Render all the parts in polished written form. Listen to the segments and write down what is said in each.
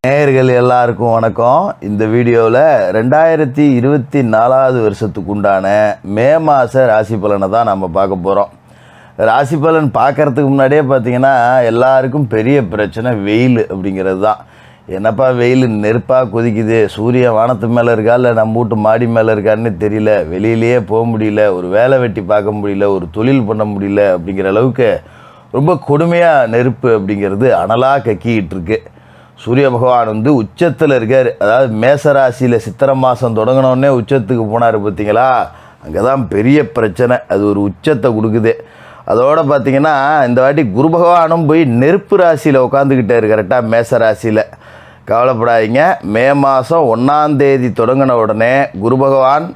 நேயர்கள் எல்லாருக்கும் வணக்கம். இந்த வீடியோவில் 2024 வருஷத்துக்கு உண்டான மே மாத ராசி பலனை தான் நம்ம பார்க்க போகிறோம். ராசி பலன் பார்க்குறதுக்கு முன்னாடியே பார்த்திங்கன்னா எல்லாருக்கும் பெரிய பிரச்சனை வெயில் அப்படிங்கிறது தான். என்னப்பா வெயில் நெருப்பாக கொதிக்குது, சூரியன் வானத்து மேலே இருக்கா இல்லை நம்ம வீட்டு மாடி மேலே இருக்கான்னு தெரியல, வெளியிலேயே போக முடியல, ஒரு வேலை வெட்டி பார்க்க முடியல, ஒரு தொழில் பண்ண முடியல அப்படிங்கிற அளவுக்கு ரொம்ப கொடுமையாக நெருப்பு அப்படிங்கிறது அனலாக கக்கிக்கிட்டு இருக்கு. சூரிய பகவான் உச்சத்தில் இருக்கார். அதாவது மேசராசியில் சித்திரை மாதம் தொடங்கினோடனே உச்சத்துக்கு போனார் பார்த்தீங்களா, அங்கே தான் பெரிய பிரச்சனை. அது ஒரு உச்சத்தை கொடுக்குது. அதோடு பார்த்திங்கன்னா இந்த வாட்டி குரு பகவானும் போய் நெருப்பு ராசியில் உட்காந்துக்கிட்டார் கரெக்டாக மேசராசியில். கவலைப்படாதீங்க, மே மாதம் 1ஆம் தேதி தொடங்கின உடனே குரு பகவான்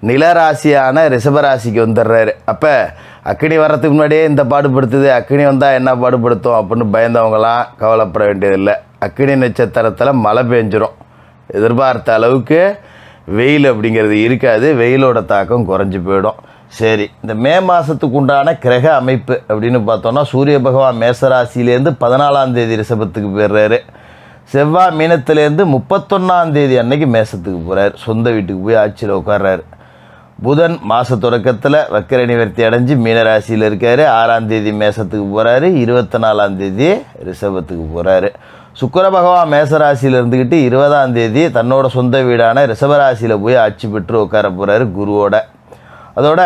நிலராசியான ரிஷபராசிக்கு வந்துடுறாரு. அப்போ அக்கினி வர்றதுக்கு முன்னாடியே இந்த பாடுபடுத்துது, அக்கினி வந்தால் என்ன பாடுபடுத்தும் அப்படின்னு பயந்தவங்களாம் கவலைப்பட வேண்டியதில்லை. அக்கினி நட்சத்திரத்தில் மழை பெஞ்சிரும். எதிர்பார்த்த அளவுக்கு வெயில் அப்படிங்கிறது இருக்காது, வெயிலோட தாக்கம் குறைஞ்சி போயிடும். சரி, இந்த மே மாதத்துக்கு உண்டான கிரக அமைப்பு அப்படின்னு பார்த்தோன்னா சூரிய பகவான் மேசராசிலேருந்து 14ஆம் தேதி ரிஷபத்துக்கு போயிடுறாரு. செவ்வாய் மீனத்திலேருந்து 31ஆம் தேதி அன்னைக்கு மேசத்துக்கு போகிறார், சொந்த வீட்டுக்கு போய் ஆட்சியில் உட்கார்றாரு. புதன் மாத தொடக்கத்தில் வக்கர நிவர்த்தி அடைஞ்சு மீனராசியில் இருக்கார். 6ஆம் தேதி மேசத்துக்கு போகிறாரு, 24ஆம் தேதி ரிஷபத்துக்கு போகிறாரு. சுக்கிர பகவான் மேசராசியில் இருந்துக்கிட்டு 20ஆம் தேதி தன்னோட சொந்த வீடான ரிஷபராசியில் போய் ஆட்சி பெற்று உட்கார போகிறாரு குருவோட. அதோட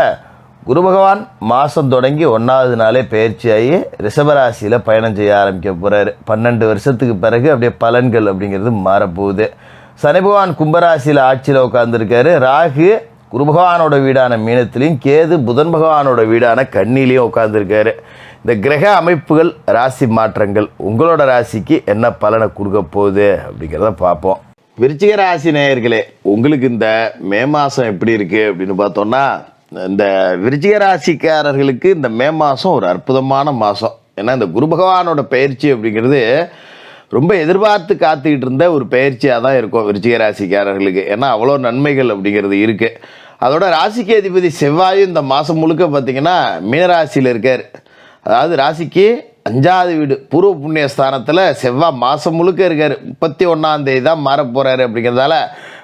குரு பகவான் மாதம் தொடங்கி 1ஆவது நாளே பயிற்சியாகி ரிஷபராசியில் பயணம் செய்ய ஆரம்பிக்க போகிறாரு. 12 வருஷத்துக்கு பிறகு அப்படியே பலன்கள் அப்படிங்கிறது மாறப்போகுது. சனி பகவான் கும்பராசியில் ஆட்சியில் உட்காந்துருக்காரு. ராகு குரு பகவானோட வீடான மீனத்திலையும், கேது புதன் பகவானோட வீடான கன்னிலையும் உட்காந்துருக்காரு. இந்த கிரக அமைப்புகள், ராசி மாற்றங்கள் உங்களோட ராசிக்கு என்ன பலனை கொடுக்க போகுது அப்படிங்கிறத பார்ப்போம். விருச்சிக ராசி நேயர்களே, உங்களுக்கு இந்த மே மாதம் எப்படி இருக்குது அப்படின்னு பார்த்தோன்னா, இந்த விருச்சிக ராசிக்காரர்களுக்கு இந்த மே மாதம் ஒரு அற்புதமான மாதம். ஏன்னா இந்த குரு பகவானோட பயிற்சி அப்படிங்கிறது ரொம்ப எதிர்பார்த்து காத்துக்கிட்டு இருந்த ஒரு பயிற்சியாக தான் இருக்கும் விருச்சிக ராசிக்காரர்களுக்கு. ஏன்னா அவ்வளோ நன்மைகள் அப்படிங்கிறது இருக்குது. அதோட ராசிக்கு அதிபதி செவ்வாயும் இந்த மாதம் முழுக்க பார்த்திங்கன்னா மீனராசியில் இருக்கார். அதாவது ராசிக்கு 5ஆவது வீடு பூர்வ புண்ணிய ஸ்தானத்தில் செவ்வாய் மாதம் முழுக்க இருக்கார். 31ஆம் தேதி தான் மாற போகிறாரு. அப்படிங்கிறதால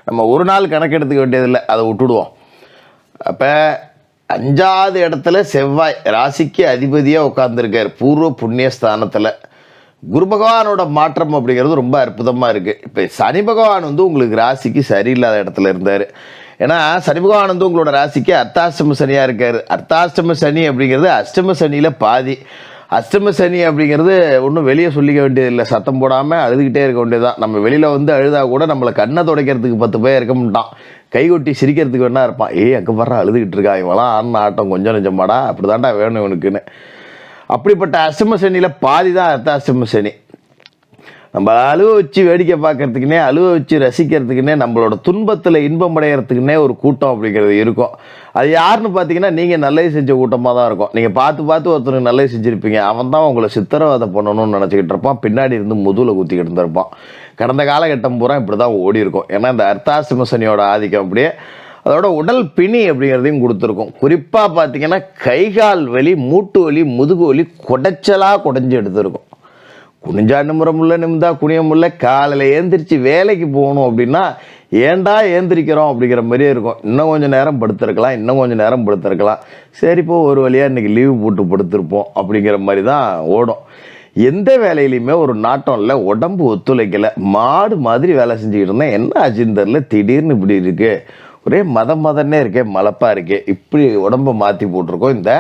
நம்ம ஒரு நாள் கணக்கெடுத்துக்க வேண்டியதில்லை, அதை விட்டுடுவோம். அப்போ 5ஆவது இடத்துல செவ்வாய் ராசிக்கு அதிபதியாக உட்காந்துருக்கார் பூர்வ புண்ணிய ஸ்தானத்தில். குரு பகவானோட மாற்றம் அப்படிங்கிறது ரொம்ப அற்புதமாக இருக்குது. இப்போ சனி பகவான் உங்களுக்கு ராசிக்கு சரியில்லாத இடத்துல இருந்தார். ஏன்னா சனி பகவான் உங்களோட ராசிக்கு அர்த்தாஷ்டம சனியாக இருக்கார். அர்த்தாஷ்டம சனி அப்படிங்கிறது அஷ்டம சனியில் பாதி. அஷ்டம சனி அப்படிங்கிறது ஒன்றும் வெளியே சொல்லிக்க வேண்டியதில்லை, சத்தம் போடாமல் அழுதுகிட்டே இருக்க வேண்டியதுதான். நம்ம வெளியில் அழுதா கூட நம்மளை கண்ணை துடைக்கிறதுக்கு 10 பேர் இருக்க மாட்டான், கை கொட்டி சிரிக்கிறதுக்கு வேணா இருப்பான். அங்கே வர்ற அழுதுகிட்டு இருக்கா, இவெல்லாம் ஆன ஆட்டம் கொஞ்சம் நெஞ்சமாடா, அப்படி தாண்டா வேணும் இவனுக்குன்னு. அப்படிப்பட்ட அஷ்டம சனியில் பாதி தான் அர்த்தாஷ்டம சனி. நம்ம அழுவ வச்சு வேடிக்கை பார்க்கறதுக்குன்னே, அழுவ வச்சு ரசிக்கிறதுக்குன்னே, நம்மளோட துன்பத்தில் இன்பம் அடைகிறதுக்குன்னே ஒரு கூட்டம் அப்படிங்கிறது இருக்கும். அது யாருன்னு பார்த்தீங்கன்னா நீங்கள் நல்லது செஞ்ச கூட்டமாக தான் இருக்கும். நீங்கள் பார்த்து ஒருத்தருக்கு நல்லது செஞ்சுருப்பீங்க, அவன் தான் உங்களை சித்திரவதை பண்ணணும்னு நினச்சிக்கிட்டு இருப்பான், பின்னாடி இருந்து முதுகில் குத்திக்கிட்டு இருந்திருப்பான். கடந்த காலகட்டம் பூரா இப்படி தான் ஓடி இருக்கும். ஏன்னா இந்த அர்த்தாஷ்டம சனியோட ஆதிக்கம் அப்படியே அதோட உடல் பிணி அப்படிங்கிறதையும் கொடுத்துருக்கும். குறிப்பாக பார்த்தீங்கன்னா கைகால் வலி, மூட்டு வலி, முதுகு வலி குடைச்சலாக குடைஞ்சி எடுத்துருக்கும். குனிஞ்சா நிமிரம் இல்லை, நிமிந்தா குனியம் இல்லை. காலையில் ஏந்திரிச்சு வேலைக்கு போகணும் அப்படின்னா ஏண்டா ஏந்திரிக்கிறோம் அப்படிங்கிற மாதிரியே இருக்கும். இன்னும் கொஞ்சம் நேரம் படுத்திருக்கலாம், சரிப்போ ஒரு வழியாக இன்றைக்கி லீவு போட்டு படுத்திருப்போம் அப்படிங்கிற மாதிரி தான் ஓடும். எந்த வேலையிலையுமே ஒரு நாட்டம் இல்லை, உடம்பு ஒத்துழைக்கலை, மாடு மாதிரி வேலை செஞ்சுக்கிட்டு இருந்தேன், என்ன ஆச்சுன்னு தெரியல, திடீர்னு இப்படி இருக்குது, ஒரே மதன்னே இருக்கே, மலப்பாக இருக்கே, இப்படி உடம்பை மாற்றி போட்டிருக்கோம் இந்த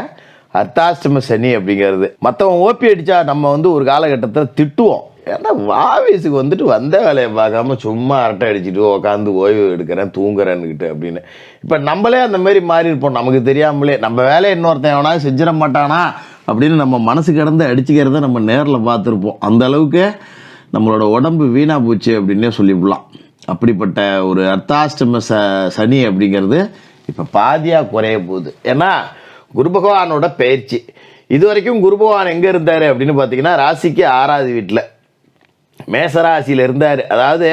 அர்த்தாஷ்டம சனி அப்படிங்கிறது. மற்றவன் ஓப்பி அடித்தா நம்ம ஒரு காலகட்டத்தில் திட்டுவோம். ஏன்னா ஆஃபீஸுக்கு வந்த வேலையை பார்க்காம சும்மா அரட்டை அடிச்சுட்டு உட்காந்து ஓய்வு எடுக்கிறேன், தூங்குறேன்னுக்கிட்டு அப்படின்னு. இப்போ நம்மளே அந்த மாதிரி மாறி இருப்போம், நமக்கு தெரியாமலே. நம்ம வேலையை இன்னொருத்தன் எவனா செஞ்சிட மாட்டானா அப்படின்னு நம்ம மனசு கிடந்து அடிச்சுக்கிறத நம்ம நேரில் பார்த்துருப்போம். அந்த அளவுக்கு நம்மளோட உடம்பு வீணாக போச்சு அப்படின்னே சொல்லிவிடலாம். அப்படிப்பட்ட ஒரு அர்த்தாஷ்டம சனி அப்படிங்கிறது இப்போ பாதியாக குறைய போகுது. ஏன்னா குரு பகவானோட பயிற்சி. இது வரைக்கும் குரு பகவான் எங்கே இருந்தார் அப்படின்னு பார்த்தீங்கன்னா ராசிக்கு 6ஆவது வீட்டில் மேசராசியில் இருந்தார். அதாவது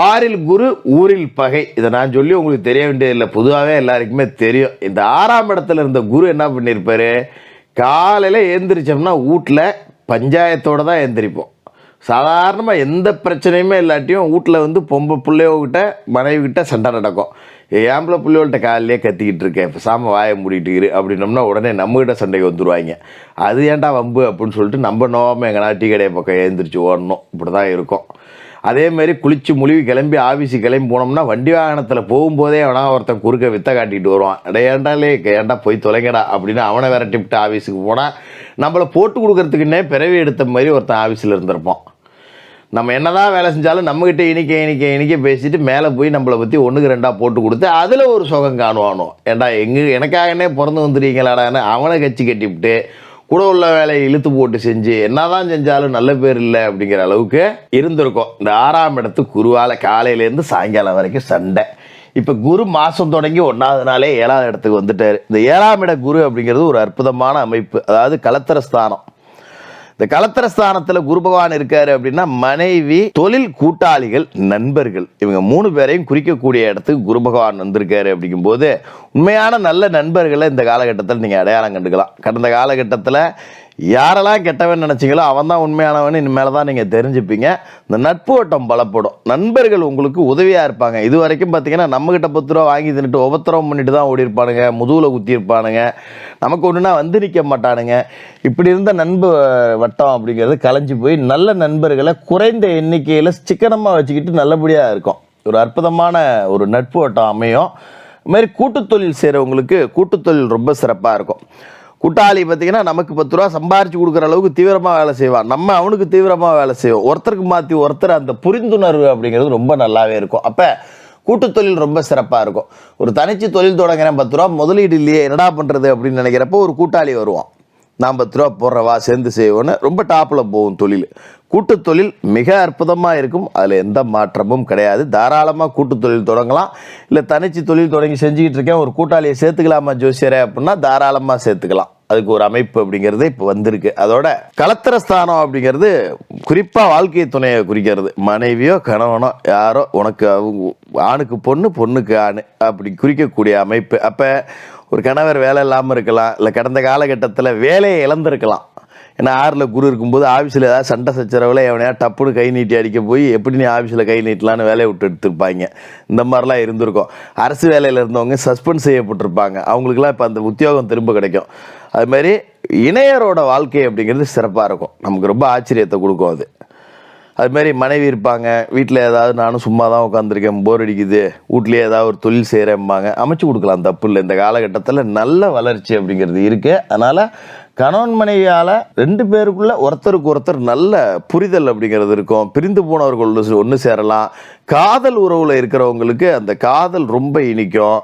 6இல் குரு ஊரில் பகை. இதை நான் சொல்லி உங்களுக்கு தெரிய வேண்டியதில்லை, பொதுவாகவே எல்லாருக்குமே தெரியும். இந்த 6ஆம் இடத்துல இருந்த குரு என்ன பண்ணியிருப்பார், காலையில் எழுந்திரிச்சோம்னா வீட்டில் பஞ்சாயத்தோடு தான் எழுந்திரிப்போம். சாதாரணமாக எந்த பிரச்சனையுமே இல்லாட்டியும் வீட்டில் வந்து பிள்ளையோகிட்ட மனைவிக்கிட்ட சண்டை நடக்கும். ஏம்பளை பிள்ளைகள்கிட்ட காலையிலே கத்திக்கிட்டு இருக்கேன், இப்போ சாம வாயை மூடிட்டு இரு அப்படின்னோம்னா உடனே நம்மகிட்ட சண்டைக்கு வந்துடுவாங்க. அது ஏன்டா வம்பு அப்படின்னு சொல்லிட்டு நம்ம நோவாமல் எங்கன்னா டீ கடையை பக்கம் எழுந்திரிச்சு ஓடணும். இப்படி தான் இருக்கும். அதேமாரி குளித்து முழுவி கிளம்பி ஆஃபீஸுக்கு கிளம்பி போனோம்னா வண்டி வாகனத்தில் போகும்போதே அவனா ஒருத்தன் குறுக்க வித்தை காட்டிட்டு வருவான். ஏண்டாலே ஏன்டா போய் தொலைங்கடா அப்படின்னு அவனை விரட்டிவிட்டு ஆஃபீஸுக்கு போனால் நம்மளை போட்டு கொடுக்கறதுக்குன்னே பிறவி எடுத்த மாதிரி ஒருத்தன் ஆஃபீஸில் இருந்திருப்போம். நம்ம என்னதான் வேலை செஞ்சாலும் நம்மகிட்ட இனிக்க பேசிட்டு மேலே போய் நம்மளை பற்றி ஒன்றுக்கு ரெண்டாக போட்டு கொடுத்து அதில் ஒரு சுகம் காணுவானோ. ஏண்டா எனக்காகனே பிறந்து வந்துடுறீங்களாடான்னு அவனை கட்சி கட்டிவிட்டு கூட உள்ள வேலையை இழுத்து போட்டு செஞ்சு என்னதான் செஞ்சாலும் நல்ல பேர் இல்லை அப்படிங்கிற அளவுக்கு இருந்திருக்கும். இந்த 6ஆம் இடத்து குருவால் காலையிலேருந்து சாயங்காலம் வரைக்கும் சண்டை. இப்போ குரு மாதம் தொடங்கி 1வது நாளே 7ஆவது இடத்துக்கு வந்துட்டார். இந்த 7ஆம் இட குரு அப்படிங்கிறது ஒரு அற்புதமான அமைப்பு. அதாவது கலத்திர ஸ்தானம். இந்த கலத்திர ஸ்தானத்தில் குரு பகவான் இருக்காரு அப்படின்னா மனைவி, தொழில் கூட்டாளிகள், நண்பர்கள், இவங்க 3 பேரையும் குறிக்கக்கூடிய இடத்துக்கு குரு பகவான் வந்திருக்காரு. அப்படிங்கும்போது உண்மையான நல்ல நண்பர்களை இந்த காலகட்டத்தில் நீங்கள் அடையாளம் கண்டுக்கலாம். கடந்த காலகட்டத்தில் யாரெல்லாம் கெட்டவன் நினச்சிங்களோ அவன் தான் உண்மையானவன் இனிமேல் தான் நீங்கள் தெரிஞ்சுப்பீங்க. இந்த நட்பு வட்டம் பலப்படும். நண்பர்கள் உங்களுக்கு உதவியாக இருப்பாங்க. இது வரைக்கும் பார்த்தீங்கன்னா நம்மகிட்ட 10 ரூபா வாங்கி தின்னுட்டு உபத்திரவம் பண்ணிட்டு தான் ஓடி இருப்பானுங்க, முதுகில் குத்தி இருப்பானுங்க, நமக்கு ஒன்றுனா வந்து நிற்க மாட்டானுங்க. இப்படி இருந்த நண்பு வட்டம் அப்படிங்கிறது கலைஞ்சி போய் நல்ல நண்பர்களை குறைந்த எண்ணிக்கையில் சிக்கனமாக வச்சுக்கிட்டு நல்லபடியாக இருக்கும். ஒரு அற்புதமான ஒரு நட்பு வட்டம் அமையும். இதுமாதிரி கூட்டுத்தொழில் செய்கிறவங்களுக்கு கூட்டுத்தொழில் ரொம்ப சிறப்பாக இருக்கும். கூட்டாளி பார்த்தீங்கன்னா நமக்கு 10 ரூபா சம்பாரிச்சு கொடுக்குற அளவுக்கு தீவிரமாக வேலை செய்வான், நம்ம அவனுக்கு தீவிரமாக வேலை செய்வோம். ஒருத்தருக்கு மாற்றி ஒருத்தர் அந்த புரிந்துணர்வு அப்படிங்கிறது ரொம்ப நல்லாவே இருக்கும். அப்போ கூட்டுத்தொழில் ரொம்ப சிறப்பாக இருக்கும். ஒரு தனிச்சு தொழில் தொடங்குறேன், 10 ரூபா முதலீடு இல்லையே என்னடா பண்ணுறது அப்படின்னு நினைக்கிறப்போ ஒரு கூட்டாளி வருவான். நான் 10 ரூபா போடுறவா சேர்ந்து செய்வோன்னு ரொம்ப டாப்பில் போகும் தொழில். கூட்டுத்தொழில் மிக அற்புதமாக இருக்கும். அதில் எந்த மாற்றமும் கிடையாது. தாராளமாக கூட்டுத்தொழில் தொடங்கலாம். இல்லை தனிச்சு தொழில் தொடங்கி செஞ்சுக்கிட்டு இருக்கேன், ஒரு கூட்டாளியை சேர்த்துக்கலாமா ஜோசியரே அப்படின்னா தாராளமாக சேர்த்துக்கலாம். அதுக்கு ஒரு அமைப்பு அப்படிங்கிறது இப்போ வந்திருக்கு. அதோட கலத்திரஸ்தானம் அப்படிங்கிறது குறிப்பாக வாழ்க்கை துணையை குறிக்கிறது. மனைவியோ கணவனோ யாரோ உனக்கு ஆணுக்கு பொண்ணு, பொண்ணுக்கு ஆணு அப்படி குறிக்கக்கூடிய அமைப்பு. அப்போ ஒரு கணவர் வேலை இல்லாமல் இருக்கலாம், இல்லை கடந்த காலகட்டத்தில் வேலையை இழந்திருக்கலாம். ஏன்னா 6ல் குரு இருக்கும்போது ஆஃபீஸில் ஏதாவது சண்டை சச்சரவில் எவனையா டப்புன்னு கை நீட்டி அடிக்க போய் எப்படி நீ ஆஃபீஸில் கை நீட்டலான்னு வேலையை விட்டு எடுத்துருப்பாங்க. இந்த மாதிரிலாம் இருந்திருக்கும். அரசு வேலையில் இருந்தவங்க சஸ்பெண்ட் செய்யப்பட்டிருப்பாங்க. அவங்களுக்குலாம் இப்போ அந்த உத்தியோகம் திரும்ப கிடைக்கும். அதுமாதிரி இணையரோட வாழ்க்கை அப்படிங்கிறது சிறப்பாக இருக்கும். நமக்கு ரொம்ப ஆச்சரியத்தை கொடுக்கும். அதுமாரி மனைவி இருப்பாங்க, வீட்டில் ஏதாவது நானும் சும்மா தான் உட்காந்துருக்கேன், போர் அடிக்குது, வீட்லேயே ஏதாவது ஒரு தொழில் செய்கிறேன்பாங்க, அமைச்சு கொடுக்கலாம், தப்பு இல்லை. இந்த காலகட்டத்தில் நல்ல வளர்ச்சி அப்படிங்கிறது இருக்குது. அதனால் கணவன் மனைவியால் 2 பேருக்குள்ள ஒருத்தருக்கு ஒருத்தர் நல்ல புரிதல் அப்படிங்கிறது இருக்கும். பிரிந்து போனவர்கள் ஒன்று சேரலாம். காதல் உறவில் இருக்கிறவங்களுக்கு அந்த காதல் ரொம்ப இனிக்கும்.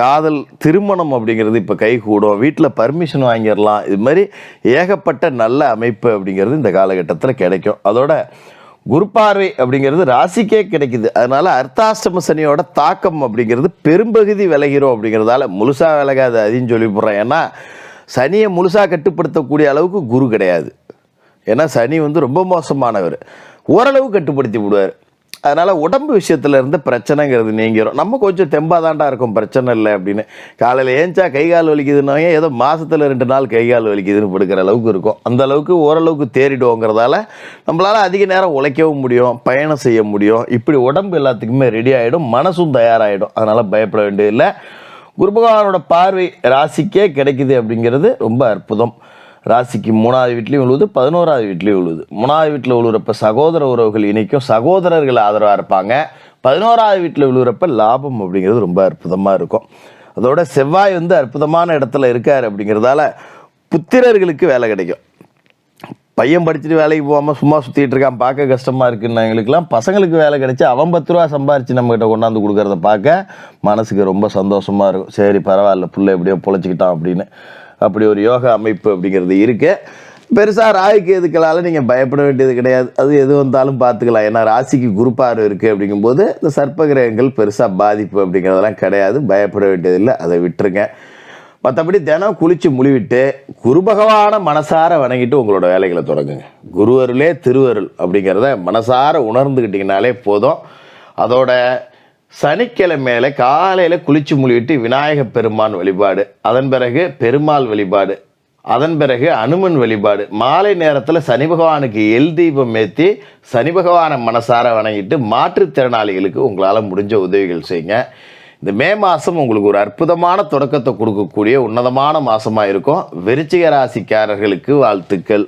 காதல் திருமணம் அப்படிங்கிறது இப்போ கைகூடும். வீட்டில் பர்மிஷன் வாங்கிடலாம். இது மாதிரி ஏகப்பட்ட நல்ல அமைப்பு அப்படிங்கிறது இந்த காலகட்டத்தில் கிடைக்கும். அதோட குரு பார்வை அப்படிங்கிறது ராசிக்கே கிடைக்குது. அதனால அர்த்தாஷ்டம சனியோட தாக்கம் அப்படிங்கிறது பெரும்பகுதி விலகிறோம். அப்படிங்கிறதால முழுசாக விலகாது அதையும் சொல்லி போடுறேன். ஏன்னா சனியை முழுசாக கட்டுப்படுத்தக்கூடிய அளவுக்கு குரு கிடையாது. ஏன்னா சனி ரொம்ப மோசமானவர், ஓரளவு கட்டுப்படுத்தி விடுவார். அதனால் உடம்பு விஷயத்தில் இருந்து பிரச்சனைங்கிறது நீங்கிடும். நம்ம கொஞ்சம் தெம்பாக தாண்டா இருக்கும், பிரச்சனை இல்லை அப்படின்னு. காலையில் ஏஞ்சா கை கால் வலிக்குதுன்னாங்க, ஏதோ மாதத்தில் 2 நாள் கை கால் வலிக்குதுன்னு படுக்கிற அளவுக்கு இருக்கும். அந்த அளவுக்கு ஓரளவுக்கு தேறிடுவோங்கிறதால நம்மளால் அதிக நேரம் உழைக்கவும் முடியும், பயணம் செய்ய முடியும். இப்படி உடம்பு எல்லாத்துக்குமே ரெடி ஆகிடும், மனசும் தயாராகிடும். அதனால் பயப்பட வேண்டியதில்லை. குரு பகவானோட பார்வை ராசிக்கே கிடைக்குது அப்படிங்கிறது ரொம்ப அற்புதம். ராசிக்கு 3வது வீட்லேயும் விழுவுது, 11வது வீட்லேயும் விழுவுது. 3வது வீட்டில் விழுவுறப்ப சகோதர உறவுகள் இணைக்கும், சகோதரர்கள் ஆதரவாக இருப்பாங்க. 11வது வீட்டில் விழுவுறப்ப லாபம் அப்படிங்கிறது ரொம்ப அற்புதமாக இருக்கும். அதோட செவ்வாய் அற்புதமான இடத்துல இருக்கார். அப்படிங்கிறதால புத்திரர்களுக்கு வேலை கிடைக்கும். பையன் படிச்சுட்டு வேலைக்கு போகாமல் சும்மா சுற்றிட்டு இருக்கான், பார்க்க கஷ்டமாக இருக்குன்னு எங்களுக்குலாம் பசங்களுக்கு வேலை கிடைச்சி அவன் 10 ரூபா சம்பாரித்து நம்மகிட்ட கொண்டாந்து கொடுக்குறத பார்க்க மனசுக்கு ரொம்ப சந்தோஷமாக இருக்கும். சரி பரவாயில்ல, பிள்ளை எப்படியோ பொழைச்சிக்கிட்டான் அப்படின்னு. அப்படி ஒரு யோகா அமைப்பு அப்படிங்கிறது இருக்குது. பெருசாக ராகுக்கு எதுக்களால் நீங்கள் பயப்பட வேண்டியது கிடையாது. அது எது வந்தாலும் பார்த்துக்கலாம். ஏன்னா ராசிக்கு குரு பார்வை இருக்குது. அப்படிங்கும்போது இந்த சர்ப்பகிரகங்கள் பெருசாக பாதிப்பு அப்படிங்கிறதெல்லாம் கிடையாது, பயப்பட வேண்டியதில்லை, அதை விட்டுருங்க. மற்றபடி தினம் குளித்து முழிவிட்டு குரு பகவானை மனசார வணங்கிட்டு உங்களோட வேலைகளை தொடங்குங்க. குரு அருளே திருவருள் அப்படிங்கிறத மனசார உணர்ந்துக்கிட்டிங்கனாலே போதும். அதோட சனிக்கிழமையில காலையில் குளித்து முழிவிட்டு விநாயக பெருமான் வழிபாடு, அதன் பிறகு பெருமாள் வழிபாடு, அதன் பிறகு அனுமன் வழிபாடு. மாலை நேரத்தில் சனி பகவானுக்கு எல் தீபம் ஏற்றி சனி பகவானை மனசார வணங்கிட்டு மாற்றுத்திறனாளிகளுக்கு உங்களால் முடிஞ்ச உதவிகள் செய்யுங்க. இந்த மே மாதம் உங்களுக்கு ஒரு அற்புதமான தொடக்கத்தை கொடுக்கக்கூடிய உன்னதமான மாதமாக இருக்கும். விருச்சிக ராசிக்காரர்களுக்கு வாழ்த்துக்கள்.